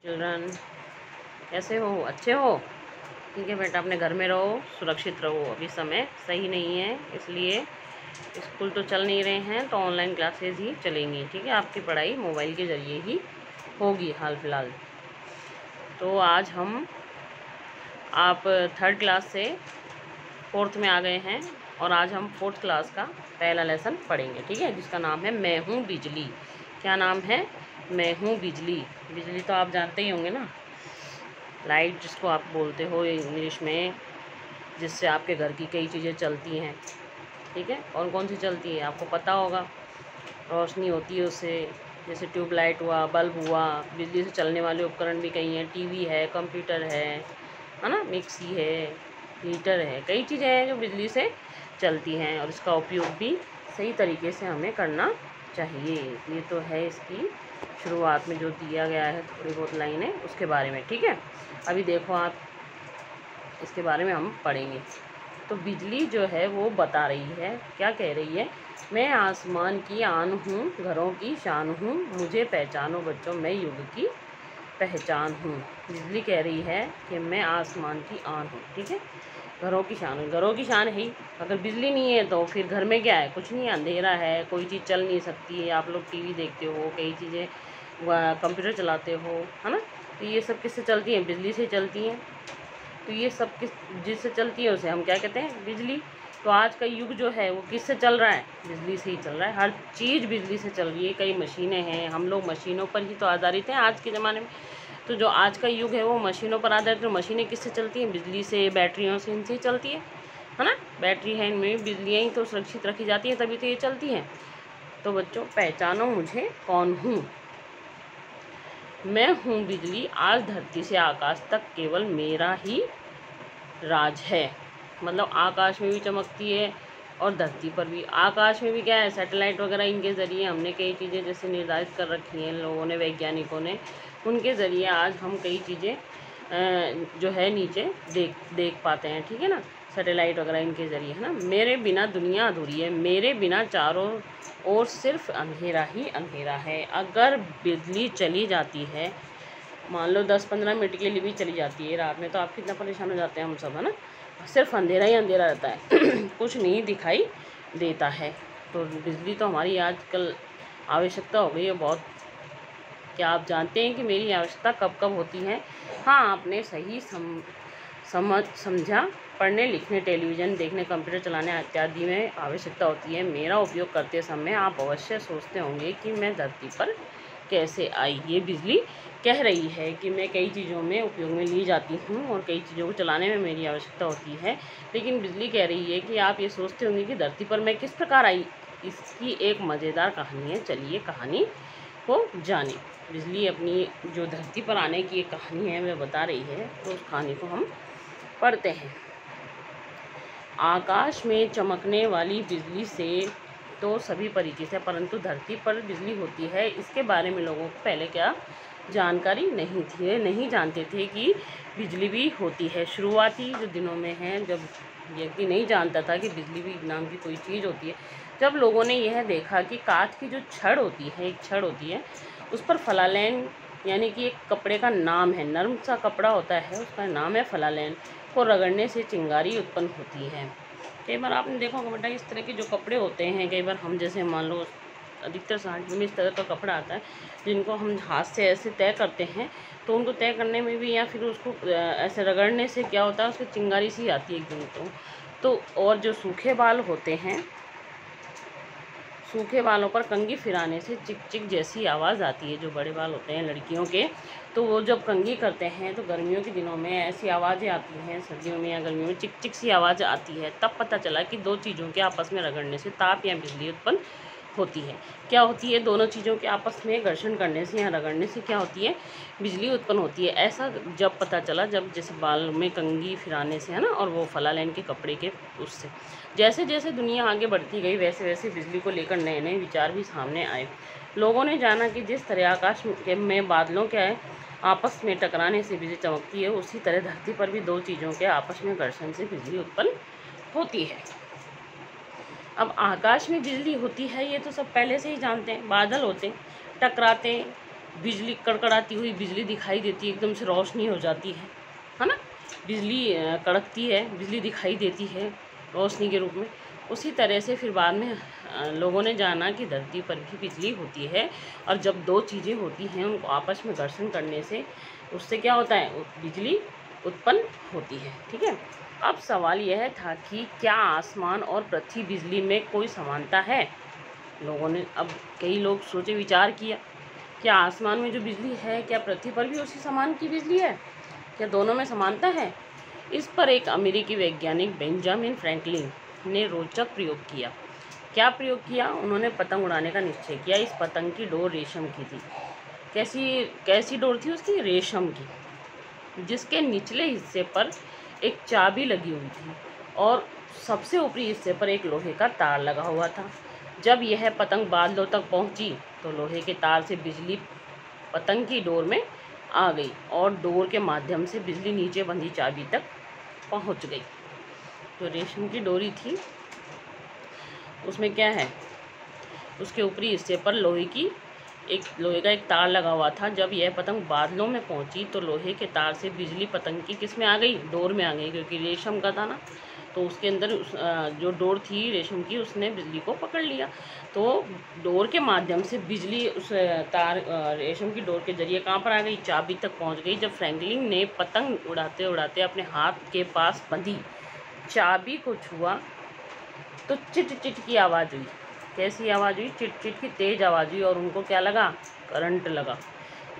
Children, कैसे हो? अच्छे हो? ठीक है बेटा, अपने घर में रहो, सुरक्षित रहो। अभी समय सही नहीं है, इसलिए स्कूल तो चल नहीं रहे हैं, तो ऑनलाइन क्लासेस ही चलेंगी। ठीक है, आपकी पढ़ाई मोबाइल के ज़रिए ही होगी हाल फिलहाल। तो आज आप थर्ड क्लास से फोर्थ में आ गए हैं और आज हम फोर्थ क्लास का पहला लेसन पढ़ेंगे। ठीक है, जिसका नाम है मैं हूँ बिजली। क्या नाम है? मैं हूँ बिजली। बिजली तो आप जानते ही होंगे ना, लाइट जिसको आप बोलते हो इंग्लिश में, जिससे आपके घर की कई चीज़ें चलती हैं। ठीक है, कौन कौन सी चलती है आपको पता होगा। रोशनी होती है उससे, जैसे ट्यूबलाइट हुआ, बल्ब हुआ। बिजली से चलने वाले उपकरण भी कई हैं, टीवी है, कंप्यूटर है ना, मिक्सी है, हीटर है, कई चीज़ें हैं जो बिजली से चलती हैं और इसका उपयोग भी सही तरीके से हमें करना चाहिए। ये तो है इसकी शुरुआत में जो दिया गया है, थोड़ी बहुत लाइनें उसके बारे में। ठीक है, अभी देखो आप, इसके बारे में हम पढ़ेंगे। तो बिजली जो है वो बता रही है, क्या कह रही है? मैं आसमान की आन हूँ, घरों की शान हूँ, मुझे पहचानो बच्चों, मैं युग की पहचान हूँ। बिजली कह रही है कि मैं आसमान की आन हूँ। ठीक है, घरों की शान हूँ। घरों की शान है ही। अगर बिजली नहीं है तो फिर घर में क्या है? कुछ नहीं, अंधेरा है, कोई चीज़ चल नहीं सकती है। आप लोग टीवी देखते हो, कई चीज़ें, कंप्यूटर चलाते हो, है ना, तो ये सब किससे चलती हैं? बिजली से चलती हैं। तो ये सब जिससे चलती है उसे हम क्या कहते हैं? बिजली। तो आज का युग जो है वो किससे चल रहा है? बिजली से ही चल रहा है। हर चीज़ बिजली से चल रही है। कई मशीनें हैं, हम लोग मशीनों पर ही तो आधारित हैं आज के ज़माने में। तो जो आज का युग है वो मशीनों पर आधारित। तो मशीनें किससे चलती हैं? बिजली से, बैटरियों से, इनसे ही चलती है ना। बैटरी है, इनमें बिजलियाँ ही तो सुरक्षित रखी जाती हैं, तभी तो ये चलती हैं। तो बच्चों, पहचानो मुझे कौन हूँ। मैं हूँ बिजली, आज धरती से आकाश तक केवल मेरा ही राज है। मतलब आकाश में भी चमकती है और धरती पर भी। आकाश में भी क्या है? सैटेलाइट वगैरह, इनके ज़रिए हमने कई चीज़ें जैसे निर्धारित कर रखी हैं लोगों ने, वैज्ञानिकों ने, उनके ज़रिए आज हम कई चीज़ें जो है नीचे देख पाते हैं। ठीक है ना, सैटेलाइट वगैरह इनके ज़रिए, है ना। मेरे बिना दुनिया अधूरी है, मेरे बिना चारों ओर सिर्फ अंधेरा ही अंधेरा है। अगर बिजली चली जाती है, मान लो 10-15 मिनट के लिए भी चली जाती है रात में, तो आप कितना परेशान हो जाते हैं हम सब, है ना। सिर्फ अंधेरा ही अंधेरा रहता है कुछ नहीं दिखाई देता है। तो बिजली तो हमारी आजकल आवश्यकता हो गई है बहुत। क्या आप जानते हैं कि मेरी आवश्यकता कब कब होती है? हाँ, आपने सही समझा। पढ़ने, लिखने, टेलीविज़न देखने, कंप्यूटर चलाने इत्यादि में आवश्यकता होती है। मेरा उपयोग करते समय आप अवश्य सोचते होंगे कि मैं धरती पर कैसे आई। ये बिजली कह रही है कि मैं कई चीज़ों में उपयोग में ली जाती हूँ और कई चीज़ों को चलाने में मेरी आवश्यकता होती है। लेकिन बिजली कह रही है कि आप ये सोचते होंगे कि धरती पर मैं किस प्रकार आई। इसकी एक मज़ेदार कहानी है, चलिए कहानी को जानें। बिजली अपनी जो धरती पर आने की एक कहानी है वह बता रही है, तो उस कहानी को हम पढ़ते हैं। आकाश में चमकने वाली बिजली से तो सभी परिचित है, परंतु धरती पर बिजली होती है, इसके बारे में लोगों को पहले क्या जानकारी नहीं थी। वे नहीं जानते थे कि बिजली भी होती है। शुरुआती जो दिनों में है, जब व्यक्ति नहीं जानता था कि बिजली भी नाम की कोई चीज़ होती है, जब लोगों ने यह देखा कि काठ की जो छड़ होती है, एक छड़ होती है, उस पर फलालैन यानी कि एक कपड़े का नाम है, नर्म सा कपड़ा होता है, उसका नाम है फलालैन, को रगड़ने से चिंगारी उत्पन्न होती है। कई बार आपने देखा होगा बेटा, इस तरह के जो कपड़े होते हैं, कई बार हम जैसे मान लो अधिकतर साड़ी में इस तरह का कपड़ा आता है, जिनको हम हाथ से ऐसे तय करते हैं, तो उनको तय करने में भी या फिर उसको ऐसे रगड़ने से क्या होता है, उसकी चिंगारी सी आती है एकदम। तो और जो सूखे बाल होते हैं, सूखे बालों पर कंघी फिराने से चिक चिक जैसी आवाज़ आती है। जो बड़े बाल होते हैं लड़कियों के, तो वो जब कंघी करते हैं तो गर्मियों के दिनों में ऐसी आवाज़ें आती हैं, सर्दियों में या गर्मियों में चिक चिक सी आवाज़ आती है। तब पता चला कि दो चीज़ों के आपस में रगड़ने से ताप या बिजली उत्पन्न होती है। क्या होती है? दोनों चीज़ों के आपस में घर्षण करने से या रगड़ने से क्या होती है? बिजली उत्पन्न होती है। ऐसा जब पता चला, जब जैसे बाल में कंघी फिराने से, है ना, और वो फलालैन के कपड़े के उससे। जैसे जैसे दुनिया आगे बढ़ती गई, वैसे वैसे बिजली को लेकर नए नए विचार भी सामने आए। लोगों ने जाना कि जिस तरह आकाश में बादलों के आपस में टकराने से बिजली चमकती है, उसी तरह धरती पर भी दो चीज़ों के आपस में घर्षण से बिजली उत्पन्न होती है। अब आकाश में बिजली होती है, ये तो सब पहले से ही जानते हैं। बादल होते, टकराते, बिजली कड़कड़ाती हुई बिजली दिखाई देती है, एकदम से रोशनी हो जाती है ना। बिजली कड़कती है, बिजली दिखाई देती है रोशनी के रूप में। उसी तरह से फिर बाद में लोगों ने जाना कि धरती पर भी बिजली होती है, और जब दो चीज़ें होती हैं उनको आपस में घर्षण करने से उससे क्या होता है, बिजली उत्पन्न होती है। ठीक है, अब सवाल यह था कि क्या आसमान और पृथ्वी बिजली में कोई समानता है। लोगों ने अब कई लोग सोचे विचार किया, क्या आसमान में जो बिजली है क्या पृथ्वी पर भी उसी समान की बिजली है, क्या दोनों में समानता है। इस पर एक अमेरिकी वैज्ञानिक बेंजामिन फ्रैंकलिन ने रोचक प्रयोग किया। क्या प्रयोग किया, उन्होंने पतंग उड़ाने का निश्चय किया। इस पतंग की डोर रेशम की थी। कैसी डोर थी उसकी, रेशम की, जिसके निचले हिस्से पर एक चाबी लगी हुई थी और सबसे ऊपरी हिस्से पर एक लोहे का तार लगा हुआ था। जब यह पतंग बादलों तक पहुंची तो लोहे के तार से बिजली पतंग की डोर में आ गई और डोर के माध्यम से बिजली नीचे बंधी चाबी तक पहुंच गई। तो रेशम की डोरी थी, उसमें क्या है, उसके ऊपरी हिस्से पर लोहे का एक तार लगा हुआ था। जब यह पतंग बादलों में पहुंची तो लोहे के तार से बिजली पतंग की किस में आ गई, डोर में आ गई, क्योंकि रेशम का था ना, तो उसके अंदर जो डोर थी रेशम की उसने बिजली को पकड़ लिया। तो डोर के माध्यम से बिजली उस तार रेशम की डोर के जरिए कहाँ पर आ गई, चाबी तक पहुंच गई। जब फ्रैंकलिन ने पतंग उड़ाते उड़ाते अपने हाथ के पास बंधी चाबी को छुआ तो चिट चिट की आवाज़ हुई। कैसी आवाज़ हुई, चिट चिट की तेज़ आवाज़ हुई, और उनको क्या लगा, करंट लगा।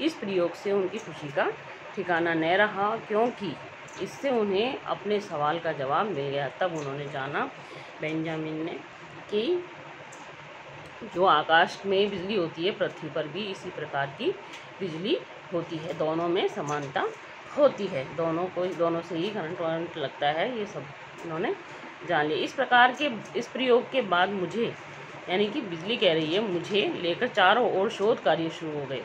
इस प्रयोग से उनकी खुशी का ठिकाना न रहा, क्योंकि इससे उन्हें अपने सवाल का जवाब मिल गया। तब उन्होंने जाना, बेंजामिन ने, कि जो आकाश में बिजली होती है पृथ्वी पर भी इसी प्रकार की बिजली होती है, दोनों में समानता होती है, दोनों से ही करंट लगता है। ये सब उन्होंने जान लिया। इस प्रयोग के बाद मुझे, यानी कि बिजली कह रही है, मुझे लेकर चारों ओर शोध कार्य शुरू हो गए,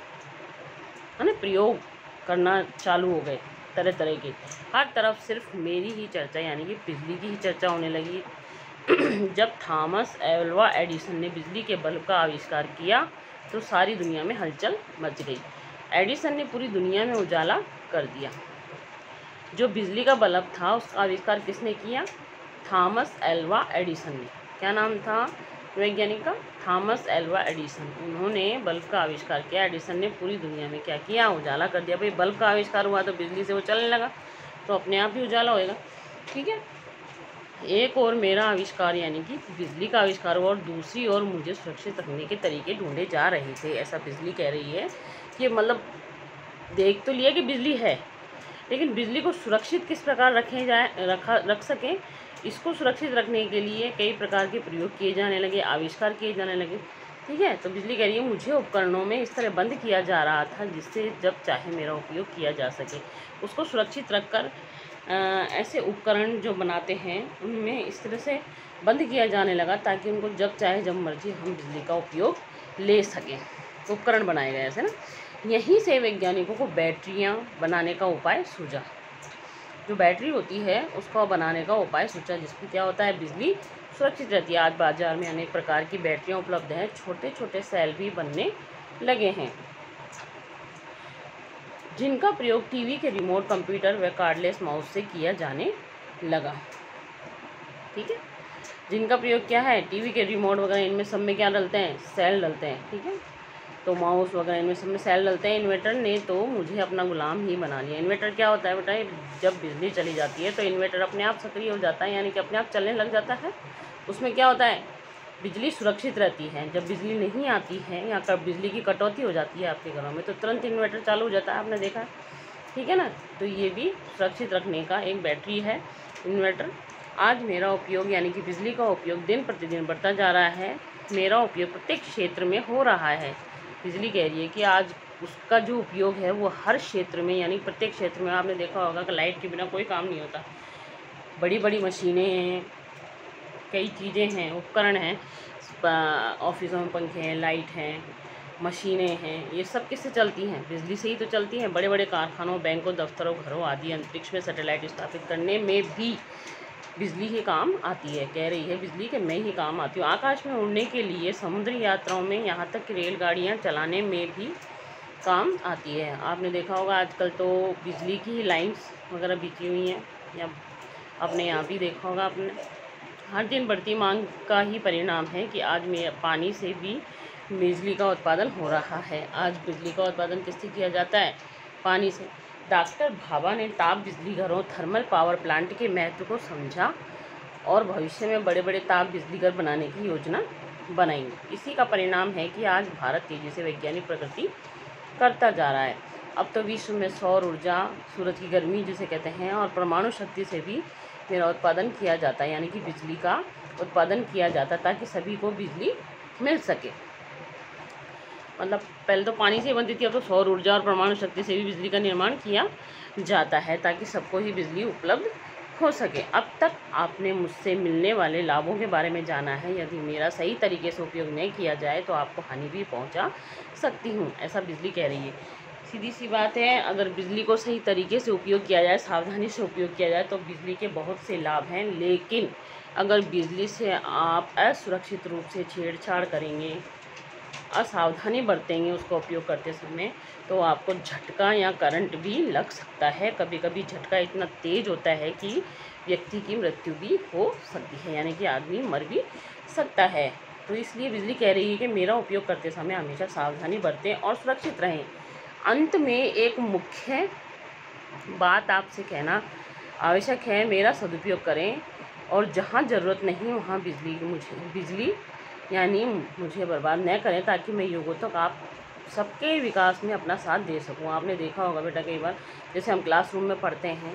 है ना, प्रयोग करना चालू हो गए तरह तरह के। हर तरफ सिर्फ मेरी ही चर्चा, यानी कि बिजली की ही चर्चा होने लगी। जब थॉमस एल्वा एडिसन ने बिजली के बल्ब का आविष्कार किया तो सारी दुनिया में हलचल मच गई। एडिसन ने पूरी दुनिया में उजाला कर दिया। जो बिजली का बल्ब था उसका आविष्कार किसने किया, थॉमस एल्वा एडिसन ने। क्या नाम था वैज्ञानिक का, थॉमस एल्वा एडिसन। उन्होंने बल्ब का आविष्कार किया। एडिसन ने पूरी दुनिया में क्या किया, उजाला कर दिया। भाई बल्ब का आविष्कार हुआ तो बिजली से वो चलने लगा, तो अपने आप ही उजाला होएगा। ठीक है, एक और मेरा आविष्कार यानी कि बिजली का आविष्कार हुआ, और दूसरी ओर मुझे सुरक्षित रखने के तरीके ढूंढे जा रहे थे। ऐसा बिजली कह रही है कि मतलब देख तो लिया कि बिजली है, लेकिन बिजली को सुरक्षित किस प्रकार रख सकें, इसको सुरक्षित रखने के लिए कई प्रकार के प्रयोग किए जाने लगे, आविष्कार किए जाने लगे। ठीक है, तो बिजली कह रही है मुझे उपकरणों में इस तरह बंद किया जा रहा था जिससे जब चाहे मेरा उपयोग किया जा सके। उसको सुरक्षित रखकर ऐसे उपकरण जो बनाते हैं उनमें इस तरह से बंद किया जाने लगा ताकि उनको जब चाहे जब मर्जी हम बिजली का उपयोग ले सकें। उपकरण बनाए गए ऐसे ना। यहीं से वैज्ञानिकों को बैटरियाँ बनाने का उपाय सूझा। जो बैटरी होती है उसका बनाने का उपाय सोचा, जिसमें क्या होता है, बिजली सुरक्षित रहती है। आज बाजार में अनेक प्रकार की बैटरियाँ उपलब्ध हैं। छोटे छोटे सेल भी बनने लगे हैं जिनका प्रयोग टीवी के रिमोट, कंप्यूटर व कार्डलेस माउस से किया जाने लगा। ठीक है, जिनका प्रयोग क्या है, टीवी के रिमोट वगैरह, इनमें सब में क्या डलते हैं, सेल डलते हैं। ठीक है, तो माउस वगैरह इनमें सब में सेल डलते हैं। इन्वर्टर ने तो मुझे अपना गुलाम ही बना लिया। इन्वर्टर क्या होता है बेटा, जब बिजली चली जाती है तो इन्वर्टर अपने आप सक्रिय हो जाता है, यानी कि अपने आप चलने लग जाता है। उसमें क्या होता है, बिजली सुरक्षित रहती है। जब बिजली नहीं आती है या कब बिजली की कटौती हो जाती है आपके घरों में तो तुरंत इन्वर्टर चालू हो जाता है, आपने देखा है। ठीक है ना, तो ये भी सुरक्षित रखने का एक बैटरी है इन्वर्टर। आज मेरा उपयोग यानी कि बिजली का उपयोग दिन प्रतिदिन बढ़ता जा रहा है। मेरा उपयोग प्रत्येक क्षेत्र में हो रहा है। बिजली कह रही है कि आज उसका जो उपयोग है वो हर क्षेत्र में, यानी प्रत्येक क्षेत्र में। आपने देखा होगा कि लाइट के बिना कोई काम नहीं होता। बड़ी बड़ी मशीनें हैं, कई चीज़ें हैं, उपकरण हैं, ऑफिसों में पंखे हैं, लाइट हैं, मशीनें हैं, ये सब किससे चलती हैं, बिजली से ही तो चलती हैं। बड़े बड़े कारखानों, बैंकों, दफ्तरों, घरों आदि अंतरिक्ष में सैटेलाइट स्थापित करने में भी बिजली ही काम आती है। कह रही है बिजली के मैं ही काम आती हूँ। आकाश में उड़ने के लिए, समुद्री यात्राओं में, यहाँ तक कि रेलगाड़ियाँ चलाने में भी काम आती है। आपने देखा होगा आजकल तो बिजली की लाइंस वगैरह बिछी हुई हैं, या आपने यहाँ भी देखा होगा आपने। हर दिन बढ़ती मांग का ही परिणाम है कि आज में पानी से भी बिजली का उत्पादन हो रहा है। आज बिजली का उत्पादन किससे किया जाता है? पानी से। डॉक्टर भाभा ने ताप बिजली घरों, थर्मल पावर प्लांट के महत्व को समझा और भविष्य में बड़े बड़े ताप बिजली घर बनाने की योजना बनाई। इसी का परिणाम है कि आज भारत तेजी से वैज्ञानिक प्रगति करता जा रहा है। अब तो विश्व में सौर ऊर्जा, सूरज की गर्मी जिसे कहते हैं, और परमाणु शक्ति से भी मेरा उत्पादन किया जाता है, यानी कि बिजली का उत्पादन किया जाता है ताकि सभी को बिजली मिल सके। मतलब पहले तो पानी से बनती थी, अब तो सौर ऊर्जा और परमाणु शक्ति से भी बिजली का निर्माण किया जाता है ताकि सबको ही बिजली उपलब्ध हो सके। अब तक आपने मुझसे मिलने वाले लाभों के बारे में जाना है। यदि मेरा सही तरीके से उपयोग नहीं किया जाए तो आपको हानि भी पहुंचा सकती हूं, ऐसा बिजली कह रही है। सीधी सी बात है, अगर बिजली को सही तरीके से उपयोग किया जाए, सावधानी से उपयोग किया जाए तो बिजली के बहुत से लाभ हैं। लेकिन अगर बिजली से आप असुरक्षित रूप से छेड़छाड़ करेंगे, असावधानी बरतेंगे उसको उपयोग करते समय, तो आपको झटका या करंट भी लग सकता है। कभी कभी झटका इतना तेज़ होता है कि व्यक्ति की मृत्यु भी हो सकती है, यानी कि आदमी मर भी सकता है। तो इसलिए बिजली कह रही है कि मेरा उपयोग करते समय हमेशा सावधानी बरतें और सुरक्षित रहें। अंत में एक मुख्य बात आपसे कहना आवश्यक है, मेरा सदुपयोग करें और जहाँ ज़रूरत नहीं वहाँ बिजली यानी मुझे बर्बाद न करें, ताकि मैं युगों तक आप सबके विकास में अपना साथ दे सकूं। आपने देखा होगा बेटा, कई बार जैसे हम क्लासरूम में पढ़ते हैं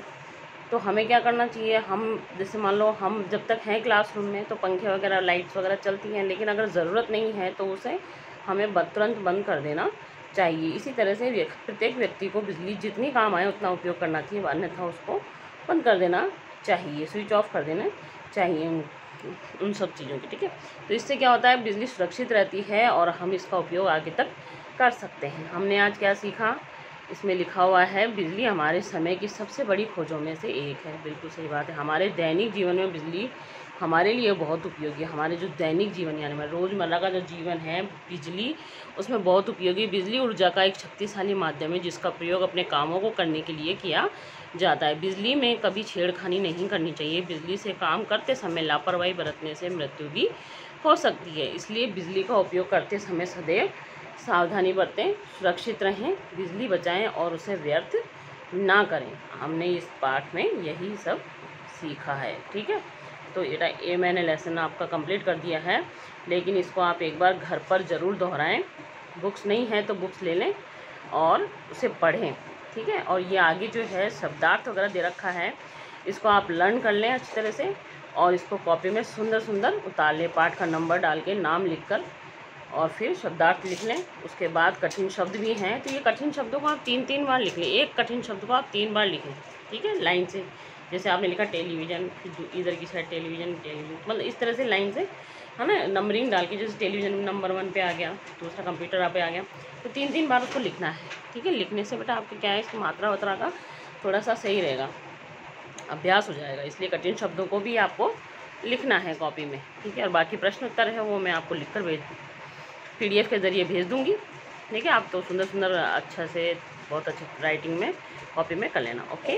तो हमें क्या करना चाहिए, हम जैसे मान लो हम जब तक हैं क्लासरूम में तो पंखे वगैरह, लाइट्स वगैरह चलती हैं, लेकिन अगर ज़रूरत नहीं है तो उसे हमें तुरंत बंद कर देना चाहिए। इसी तरह से प्रत्येक व्यक्ति को बिजली जितनी काम आए उतना उपयोग करना चाहिए, अन्यथा उसको बंद कर देना चाहिए, स्विच ऑफ कर देना चाहिए उन सब चीज़ों की। ठीक है, तो इससे क्या होता है, बिजली सुरक्षित रहती है और हम इसका उपयोग आगे तक कर सकते हैं। हमने आज क्या सीखा, इसमें लिखा हुआ है बिजली हमारे समय की सबसे बड़ी खोजों में से एक है। बिल्कुल सही बात है। हमारे दैनिक जीवन में बिजली हमारे लिए बहुत उपयोगी है। हमारे जो दैनिक जीवन यानी हमारे रोज़मर्रा का जो जीवन है, बिजली उसमें बहुत उपयोगी। बिजली ऊर्जा का एक शक्तिशाली माध्यम है जिसका प्रयोग अपने कामों को करने के लिए किया जाता है। बिजली में कभी छेड़खानी नहीं करनी चाहिए। बिजली से काम करते समय लापरवाही बरतने से मृत्यु भी हो सकती है। इसलिए बिजली का उपयोग करते समय सदैव सावधानी बरतें, सुरक्षित रहें, बिजली बचाएं और उसे व्यर्थ ना करें। हमने इस पाठ में यही सब सीखा है। ठीक है, तो ये मैंने लेसन आपका कंप्लीट कर दिया है, लेकिन इसको आप एक बार घर पर ज़रूर दोहराएं। बुक्स नहीं है तो बुक्स ले लें और उसे पढ़ें। ठीक है, और ये आगे जो है शब्दार्थ वगैरह दे रखा है, इसको आप लर्न कर लें अच्छी तरह से और इसको कॉपी में सुंदर सुंदर उतार लें, पाठ का नंबर डाल के, नाम लिखकर, और फिर शब्दार्थ लिख लें। उसके बाद कठिन शब्द भी हैं तो ये कठिन शब्दों को आप 3-3 बार लिख लें। एक कठिन शब्द को आप 3 बार लिखें। ठीक है, लाइन से, जैसे आपने लिखा टेलीविज़न, फिर इधर की साइड टेलीविज़न, मतलब इस तरह से लाइन से, है ना, नंबरिंग डाल के, जैसे टेलीविज़न नंबर 1 पे आ गया, दूसरा कंप्यूटर पे आ गया, तो 3-3 बार उसको लिखना है। ठीक है, लिखने से बेटा आपको क्या है, इसकी मात्रा वात्रा का थोड़ा सा सही रहेगा, अभ्यास हो जाएगा। इसलिए कठिन शब्दों को भी आपको लिखना है कॉपी में। ठीक है, और बाकी प्रश्न उत्तर है वो मैं आपको लिख कर PDF के ज़रिए भेज दूँगी। ठीक है, आप तो सुंदर सुंदर अच्छा से बहुत अच्छी राइटिंग में कॉपी में कर लेना। ओके।